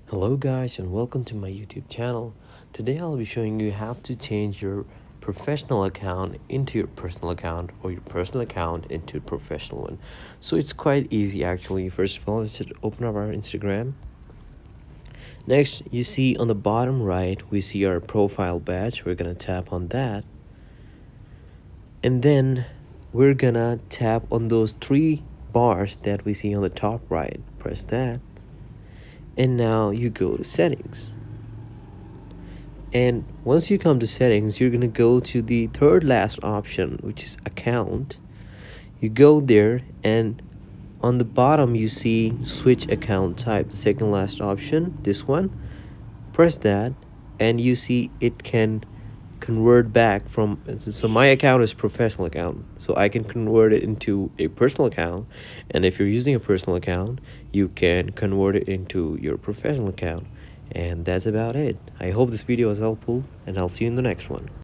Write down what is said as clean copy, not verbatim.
Hello guys and welcome to my YouTube channel. Today I'll be showing you how to change your professional account into your personal account or your personal account into a professional one. So it's quite easy actually. First of all, let's just open up our Instagram. Next, you see on the bottom right, we see our profile badge. We're gonna tap on that. And then we're gonna tap on those three bars that we see on the top right. Press that. And now you go to settings. And once you come to settings, you're gonna go to the third last option, which is account. You go there, and on the bottom you see switch account type, the second last option, this one. Press that, and you see it can convert back from, so my account is professional account, so I can convert it into a personal account. And if you're using a personal account, you can convert it into your professional account. And that's about it. I hope this video was helpful, and I'll see you in the next one.